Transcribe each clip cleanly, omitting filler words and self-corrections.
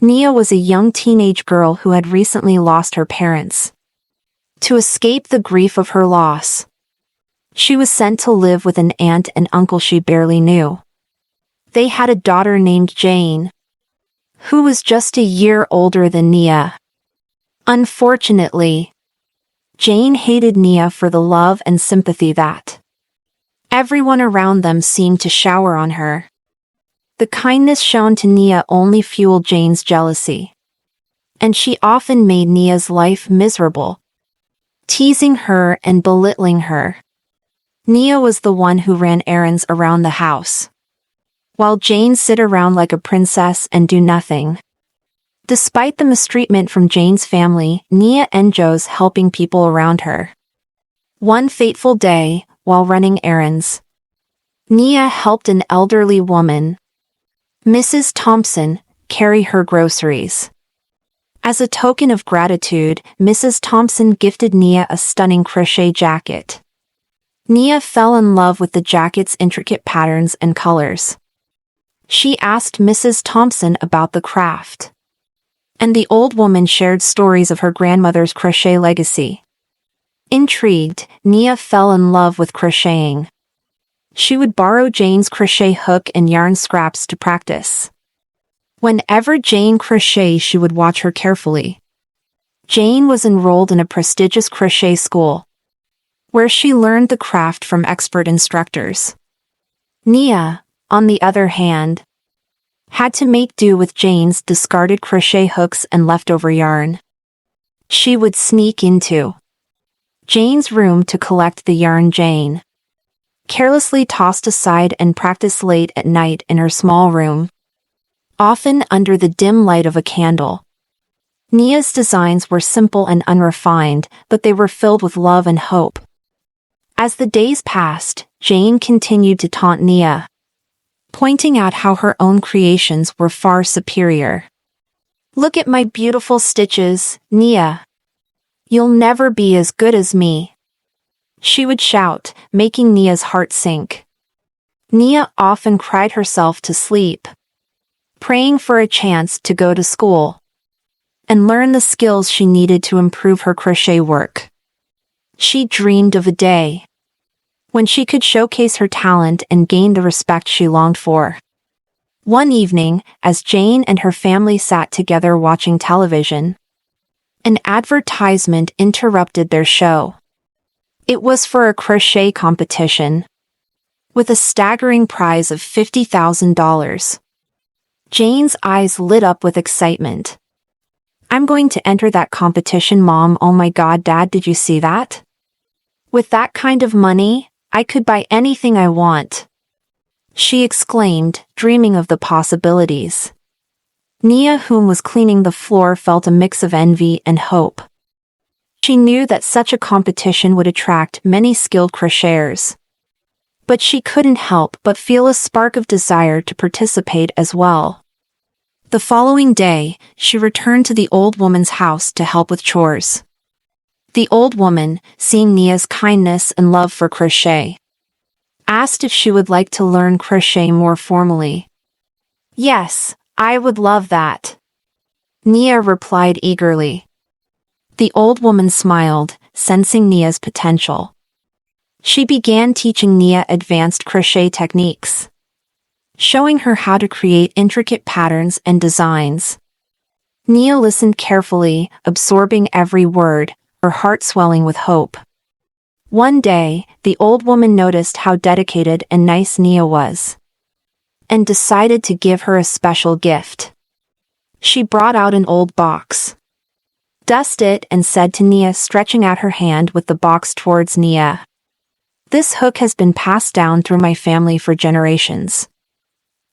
Nia was a young teenage girl who had recently lost her parents. To escape the grief of her loss, she was sent to live with an aunt and uncle she barely knew. They had a daughter named Jane, who was just a year older than Nia. Unfortunately, Jane hated Nia for the love and sympathy that everyone around them seemed to shower on her. The kindness shown to Nia only fueled Jane's jealousy, and she often made Nia's life miserable, teasing her and belittling her. Nia was the one who ran errands around the house, while Jane sit around like a princess and do nothing. Despite the mistreatment from Jane's family, Nia enjoys helping people around her. One fateful day, while running errands, Nia helped an elderly woman, Mrs. Thompson, carry her groceries. As a token of gratitude, Mrs. Thompson gifted Nia a stunning crochet jacket. Nia fell in love with the jacket's intricate patterns and colors. She asked Mrs. Thompson about the craft, and the old woman shared stories of her grandmother's crochet legacy. Intrigued, Nia fell in love with crocheting. She would borrow Jane's crochet hook and yarn scraps to practice. Whenever Jane crocheted, she would watch her carefully. Jane was enrolled in a prestigious crochet school, where she learned the craft from expert instructors. Nia, on the other hand, had to make do with Jane's discarded crochet hooks and leftover yarn. She would sneak into Jane's room to collect the yarn Jane carelessly tossed aside and practice late at night in her small room, often under the dim light of a candle. Nia's designs were simple and unrefined, but they were filled with love and hope. As the days passed, Jane continued to taunt Nia, pointing out how her own creations were far superior. "Look at my beautiful stitches, Nia. You'll never be as good as me," she would shout, making Nia's heart sink. Nia often cried herself to sleep, praying for a chance to go to school and learn the skills she needed to improve her crochet work. She dreamed of a day when she could showcase her talent and gain the respect she longed for. One evening, as Jane and her family sat together watching television, an advertisement interrupted their show. It was for a crochet competition, with a staggering prize of $50,000. Jane's eyes lit up with excitement. "I'm going to enter that competition, Mom. Oh my God, Dad, did you see that? With that kind of money, I could buy anything I want," she exclaimed, dreaming of the possibilities. Nia, whom was cleaning the floor, felt a mix of envy and hope. She knew that such a competition would attract many skilled crocheters, but she couldn't help but feel a spark of desire to participate as well. The following day, she returned to the old woman's house to help with chores. The old woman, seeing Nia's kindness and love for crochet, asked if she would like to learn crochet more formally. "Yes, I would love that," Nia replied eagerly. The old woman smiled, sensing Nia's potential. She began teaching Nia advanced crochet techniques, showing her how to create intricate patterns and designs. Nia listened carefully, absorbing every word, her heart swelling with hope. One day, the old woman noticed how dedicated and nice Nia was, and decided to give her a special gift. She brought out an old box, dusted it, and said to Nia, stretching out her hand with the box towards Nia, "This hook has been passed down through my family for generations,"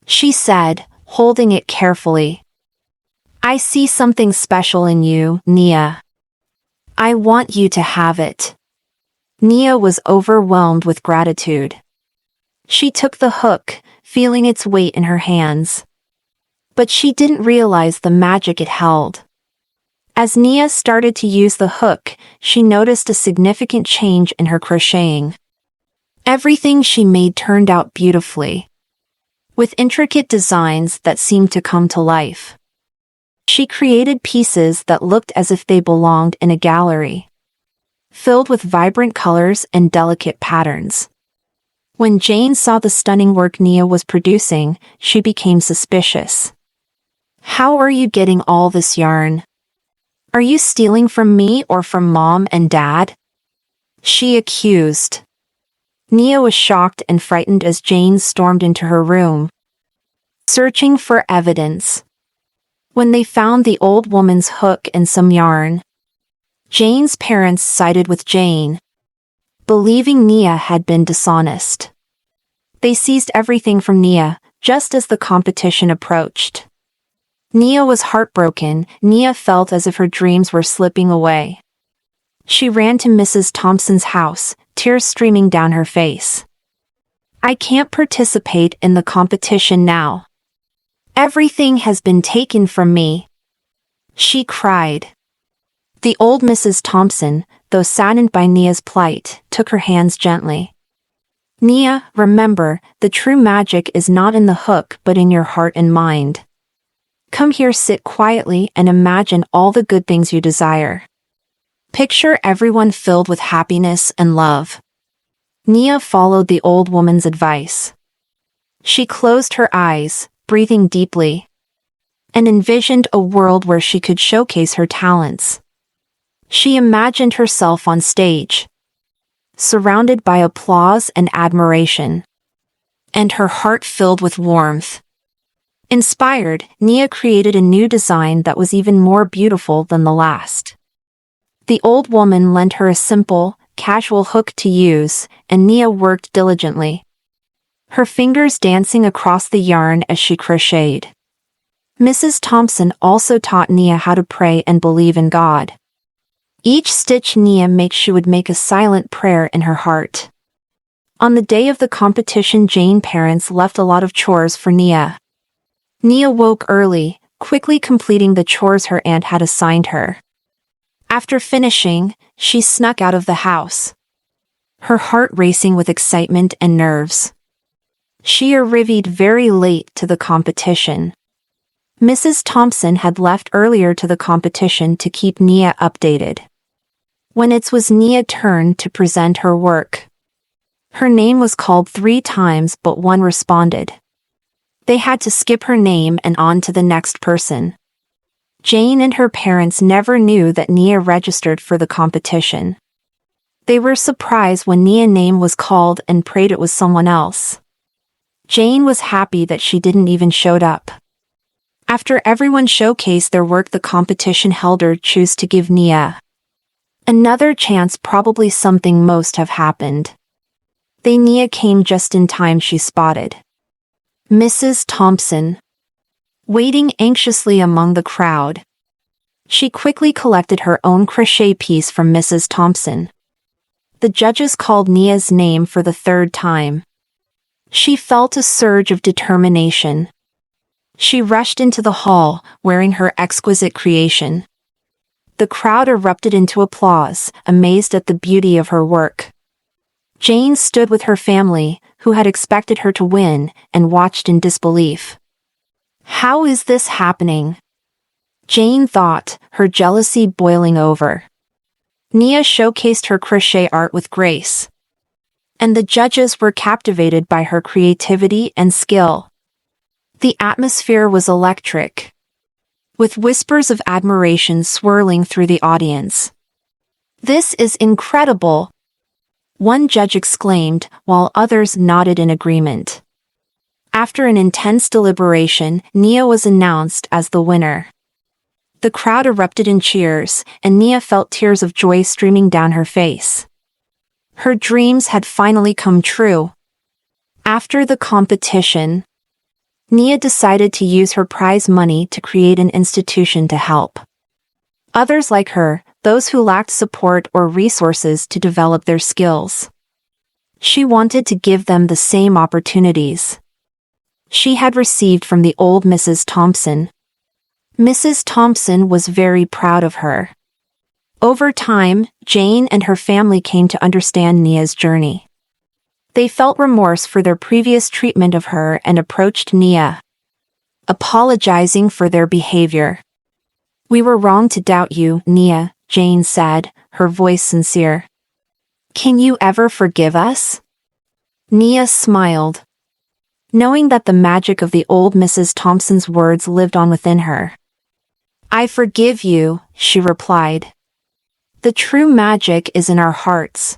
she said, holding it carefully. "I see something special in you, Nia. I want you to have it." Nia was overwhelmed with gratitude. She took the hook, feeling its weight in her hands. But she didn't realize the magic it held. As Nia started to use the hook, she noticed a significant change in her crocheting. Everything she made turned out beautifully, with intricate designs that seemed to come to life. She created pieces that looked as if they belonged in a gallery, filled with vibrant colors and delicate patterns. When Jane saw the stunning work Nia was producing, she became suspicious. "How are you getting all this yarn? Are you stealing from me or from Mom and Dad?" she accused. Nia was shocked and frightened as Jane stormed into her room, searching for evidence. When they found the old woman's hook and some yarn, Jane's parents sided with Jane, believing Nia had been dishonest. They seized everything from Nia, just as the competition approached. Nia was heartbroken. Nia felt as if her dreams were slipping away. She ran to Mrs. Thompson's house, tears streaming down her face. "I can't participate in the competition now. Everything has been taken from me," she cried. The old Mrs. Thompson, though saddened by Nia's plight, took her hands gently. "Nia, remember, the true magic is not in the hook but in your heart and mind. Come here, sit quietly and imagine all the good things you desire. Picture everyone filled with happiness and love." Nia followed the old woman's advice. She closed her eyes, breathing deeply, and envisioned a world where she could showcase her talents. She imagined herself on stage, surrounded by applause and admiration, and her heart filled with warmth. Inspired, Nia created a new design that was even more beautiful than the last. The old woman lent her a simple, casual hook to use, and Nia worked diligently, her fingers dancing across the yarn as she crocheted. Mrs. Thompson also taught Nia how to pray and believe in God. Each stitch she would make a silent prayer in her heart. On the day of the competition, Jane's parents left a lot of chores for Nia. Nia woke early, quickly completing the chores her aunt had assigned her. After finishing, she snuck out of the house, her heart racing with excitement and nerves. She arrived very late to the competition. Mrs. Thompson had left earlier to the competition to keep Nia updated. When it was Nia's turn to present her work, her name was called 3 times but one responded. They had to skip her name and on to the next person. Jane and her parents never knew that Nia registered for the competition. They were surprised when Nia's name was called and prayed it was someone else. Jane was happy that she didn't even showed up. After everyone showcased their work, the competition holder chose to give Nia another chance. Probably something must have happened. Nia came just in time. She spotted Mrs. Thompson waiting anxiously among the crowd. She quickly collected her own crochet piece from Mrs. Thompson. The judges called Nia's name for the 3rd time. She felt a surge of determination. She rushed into the hall, wearing her exquisite creation. The crowd erupted into applause, amazed at the beauty of her work. Jane stood with her family, who had expected her to win, and watched in disbelief. "How is this happening?" Jane thought, her jealousy boiling over. Nia showcased her crochet art with grace, and the judges were captivated by her creativity and skill. The atmosphere was electric, with whispers of admiration swirling through the audience. "This is incredible!" one judge exclaimed, while others nodded in agreement. After an intense deliberation, Nia was announced as the winner. The crowd erupted in cheers, and Nia felt tears of joy streaming down her face. Her dreams had finally come true. After the competition, Nia decided to use her prize money to create an institution to help others like her, those who lacked support or resources to develop their skills. She wanted to give them the same opportunities she had received from the old Mrs. Thompson. Mrs. Thompson was very proud of her. Over time, Jane and her family came to understand Nia's journey. They felt remorse for their previous treatment of her and approached Nia, apologizing for their behavior. We were wrong to doubt you, Nia, Jane said, her voice sincere. Can you ever forgive us? Nia smiled, knowing that the magic of the old Mrs. Thompson's words lived on within her. I forgive you, she replied. The true magic is in our hearts.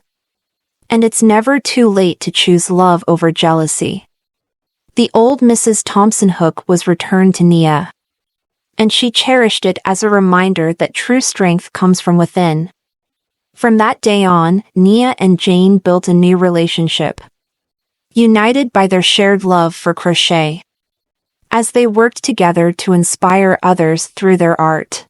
And it's never too late to choose love over jealousy. The old Mrs. Thompson hook was returned to Nia, and she cherished it as a reminder that true strength comes from within. From that day on, Nia and Jane built a new relationship, united by their shared love for crochet, as they worked together to inspire others through their art.